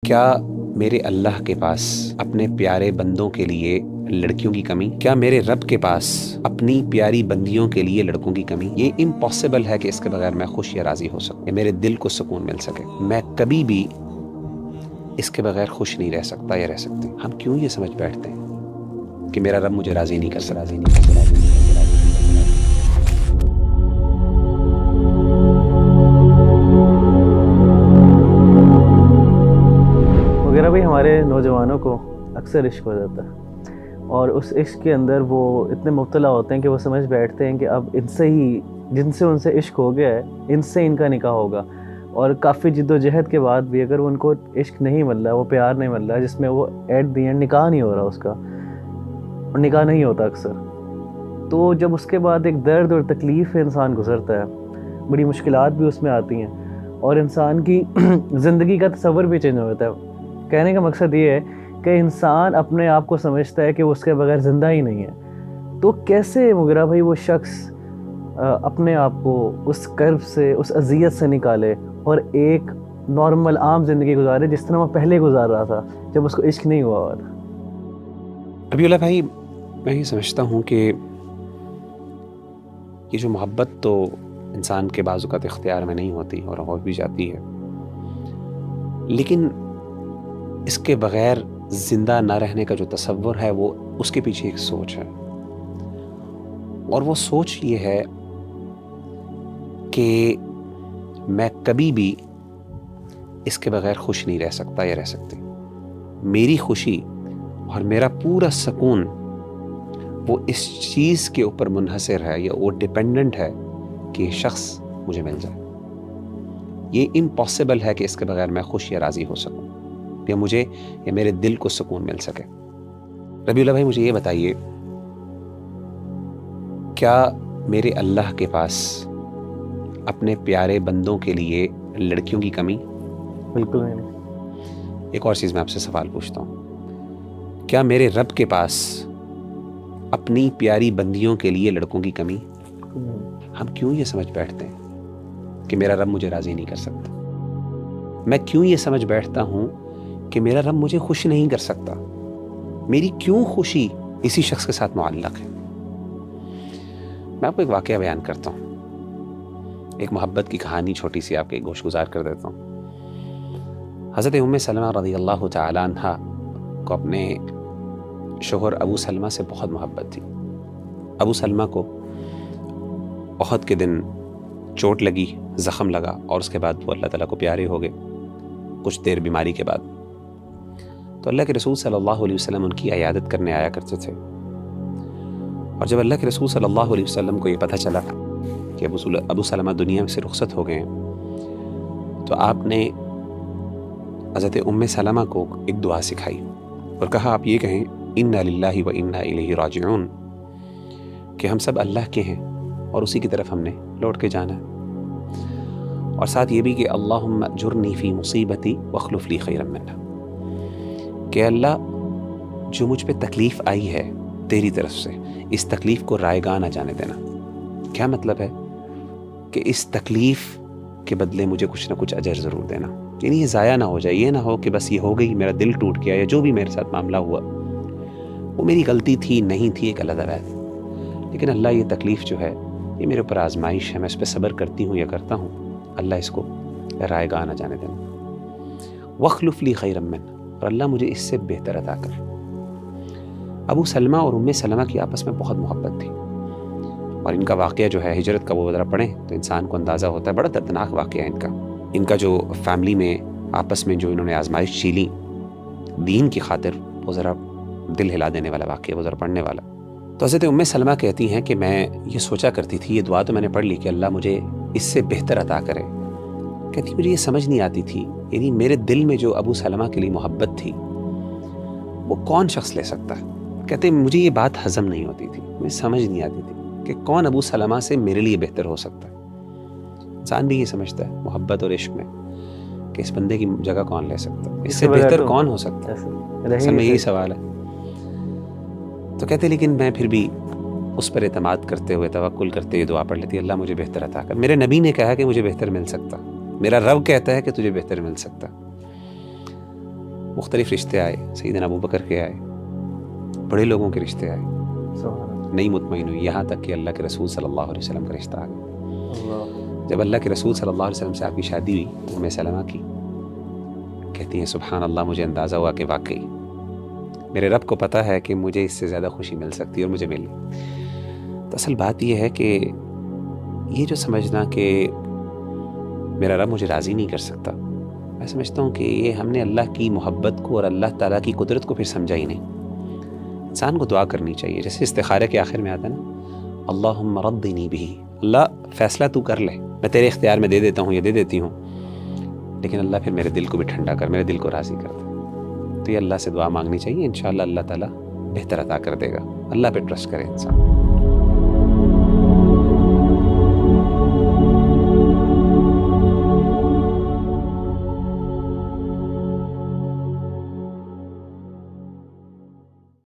کیا میرے اللہ کے پاس اپنے پیارے بندوں کے لیے لڑکیوں کی کمی؟ کیا میرے رب کے پاس اپنی پیاری بندیوں کے لیے لڑکوں کی کمی؟ یہ امپاسبل ہے کہ اس کے بغیر میں خوش یا راضی ہو سکوں، میرے دل کو سکون مل سکے۔ میں کبھی بھی اس کے بغیر خوش نہیں رہ سکتا یا رہ سکتی۔ ہم کیوں یہ سمجھ بیٹھتے ہیں کہ میرا رب مجھے راضی نہیں کر سکتا، راضی نہیں کر سکتا۔ وغیرہ بھائی ہمارے نوجوانوں کو اکثر عشق ہو جاتا ہے، اور اس عشق کے اندر وہ اتنے مبتلا ہوتے ہیں کہ وہ سمجھ بیٹھتے ہیں کہ اب ان سے ہی، جن سے ان سے عشق ہو گیا ہے، ان سے ان کا نکاح ہوگا، اور کافی جد و جہد کے بعد بھی اگر ان کو عشق نہیں مل رہا ہے، وہ پیار نہیں مل رہا ہے، جس میں وہ ایٹ دی اینڈ نکاح نہیں ہو رہا اس کا، اور نکاح نہیں ہوتا اکثر، تو جب اس کے بعد ایک درد اور تکلیف انسان گزرتا ہے، بڑی مشکلات بھی اس میں آتی ہیں، اور انسان کی زندگی کا تصور بھی چینج ہو جاتا ہے۔ کہنے کا مقصد یہ ہے کہ انسان اپنے آپ کو سمجھتا ہے کہ وہ اس کے بغیر زندہ ہی نہیں ہے، تو کیسے مغیرہ بھائی وہ شخص اپنے آپ کو اس کرب سے، اس اذیت سے نکالے اور ایک نارمل عام زندگی گزارے جس طرح وہ پہلے گزار رہا تھا جب اس کو عشق نہیں ہوا ہوا تھا؟ ربیع اللہ بھائی، میں یہ سمجھتا ہوں کہ یہ جو محبت تو انسان کے بعض اوقات اختیار میں نہیں ہوتی اور ہو بھی جاتی ہے، لیکن اس کے بغیر زندہ نہ رہنے کا جو تصور ہے وہ اس کے پیچھے ایک سوچ ہے، اور وہ سوچ یہ ہے کہ میں کبھی بھی اس کے بغیر خوش نہیں رہ سکتا یا رہ سکتی۔ میری خوشی اور میرا پورا سکون وہ اس چیز کے اوپر منحصر ہے یا وہ ڈیپینڈنٹ ہے کہ یہ شخص مجھے مل جائے۔ یہ امپاسبل ہے کہ اس کے بغیر میں خوش یا راضی ہو سکوں، یا مجھے یا میرے دل کو سکون مل سکے۔ ربیع اللہ بھائی، مجھے یہ بتائیے، کیا میرے اللہ کے پاس اپنے پیارے بندوں کے لیے لڑکیوں کی کمی؟ بالکل نہیں۔ ایک اور چیز میں آپ سے سوال پوچھتا ہوں، کیا میرے رب کے پاس اپنی پیاری بندیوں کے لیے لڑکوں کی کمی؟ ہم کیوں یہ سمجھ بیٹھتے ہیں کہ میرا رب مجھے راضی نہیں کر سکتا؟ میں کیوں یہ سمجھ بیٹھتا ہوں کہ میرا رب مجھے خوش نہیں کر سکتا؟ میری کیوں خوشی اسی شخص کے ساتھ معلق ہے؟ میں آپ کو ایک واقعہ بیان کرتا ہوں، ایک محبت کی کہانی چھوٹی سی آپ کے گوش گزار کر دیتا ہوں۔ حضرت ام سلمہ رضی اللہ تعالی عنہ کو اپنے شوہر ابو سلمہ سے بہت محبت تھی۔ ابو سلمہ کو احد کے دن چوٹ لگی، زخم لگا، اور اس کے بعد وہ اللہ تعالیٰ کو پیارے ہو گئے کچھ دیر بیماری کے بعد۔ تو اللہ کے رسول صلی اللہ علیہ وسلم ان کی عیادت کرنے آیا کرتے تھے، اور جب اللہ کے رسول صلی اللہ علیہ وسلم کو یہ پتہ چلا کہ ابو سلمہ دنیا سے رخصت ہو گئے ہیں، تو آپ نے حضرت ام سلمہ کو ایک دعا سکھائی اور کہا، آپ یہ کہیں انا للہ و انا الیہ راجعون، کہ ہم سب اللہ کے ہیں اور اسی کی طرف ہم نے لوٹ کے جانا ہے، اور ساتھ یہ بھی کہ اللہم اجرنی فی مصیبتی واخلف لی خیرا منہا، کہ اللہ جو مجھ پہ تکلیف آئی ہے تیری طرف سے، اس تکلیف کو رائگاں نہ جانے دینا۔ کیا مطلب ہے؟ کہ اس تکلیف کے بدلے مجھے کچھ نہ کچھ اجر ضرور دینا، یعنی یہ ضائع نہ ہو جائے، یہ نہ ہو کہ بس یہ ہو گئی، میرا دل ٹوٹ گیا، یا جو بھی میرے ساتھ معاملہ ہوا وہ میری غلطی تھی نہیں تھی ایک علیحدہ بات، لیکن اللہ یہ تکلیف جو ہے یہ میرے اوپر آزمائش ہے، میں اس پہ صبر کرتی ہوں یا کرتا ہوں، اللہ اس کو رائگاں نہ جانے دینا۔ واخلف لی خیرا منہ، اور اللہ مجھے اس سے بہتر عطا کر۔ ابو سلمہ اور ام سلمہ کی آپس میں بہت محبت تھی، اور ان کا واقعہ جو ہے ہجرت کا وہ ذرا پڑھیں تو انسان کو اندازہ ہوتا ہے، بڑا دردناک واقعہ ہے ان کا جو فیملی میں آپس میں جو انہوں نے آزمائش جھیلی دین کی خاطر، وہ ذرا دل ہلا دینے والا واقعہ، وہ ذرا پڑھنے والا۔ تو حضرت ام سلمہ کہتی ہیں کہ میں یہ سوچا کرتی تھی، یہ دعا تو میں نے پڑھ لی کہ اللہ مجھے اس سے بہتر عطا کرے، کہتی مجھے یہ سمجھ نہیں آتی تھی، یعنی میرے دل میں جو ابو سلمہ کے لیے محبت تھی وہ کون شخص لے سکتا ہے؟ کہتے مجھے یہ بات ہضم نہیں ہوتی تھی، مجھے سمجھ نہیں آتی تھی کہ کون ابو سلمہ سے میرے لیے بہتر ہو سکتا ہے۔ انسان بھی یہ سمجھتا ہے محبت اور عشق میں کہ اس بندے کی جگہ کون لے سکتا ہے، اس سے بہتر کون ہو سکتا ہے، اصل میں یہی سوال ہے۔ تو کہتے لیکن میں پھر بھی اس پر اعتماد کرتے ہوئے، توکل کرتے ہوئے دعا پڑھ لیتی، اللہ مجھے بہتر عطا کر۔ میرے نبی نے کہا کہ مجھے بہتر مل سکتا، میرا رب کہتا ہے کہ تجھے بہتر مل سکتا۔ مختلف رشتے آئے، سیدنا ابو بکر کے آئے، بڑے لوگوں کے رشتے آئے، نہیں مطمئن ہوئی، یہاں تک کہ اللہ کے رسول صلی اللہ علیہ وسلم کا رشتہ آ گیا۔ جب اللہ کے رسول صلی اللہ علیہ وسلم سے آپ کی شادی ہوئی، ام سلمہ کی، کہتی ہیں سبحان اللہ، مجھے اندازہ ہوا کہ واقعی میرے رب کو پتہ ہے کہ مجھے اس سے زیادہ خوشی مل سکتی ہے اور مجھے ملی۔ تو اصل بات یہ ہے کہ یہ جو سمجھنا کہ میرا رب مجھے راضی نہیں کر سکتا، میں سمجھتا ہوں کہ یہ ہم نے اللہ کی محبت کو اور اللہ تعالیٰ کی قدرت کو پھر سمجھا ہی نہیں۔ انسان کو دعا کرنی چاہیے، جیسے استخارے کے آخر میں آتا ہے نا، اللہم رضنی بہ، اللہ فیصلہ تو کر لے، میں تیرے اختیار میں دے دیتا ہوں یا دے دیتی ہوں، لیکن اللہ پھر میرے دل کو بھی ٹھنڈا کر، میرے دل کو راضی کر دے۔ تو یہ اللہ سے دعا مانگنی چاہیے، انشاءاللہ اللہ تعالیٰ بہتر عطا کر دے گا۔ اللہ پہ ٹرسٹ کرے انسان۔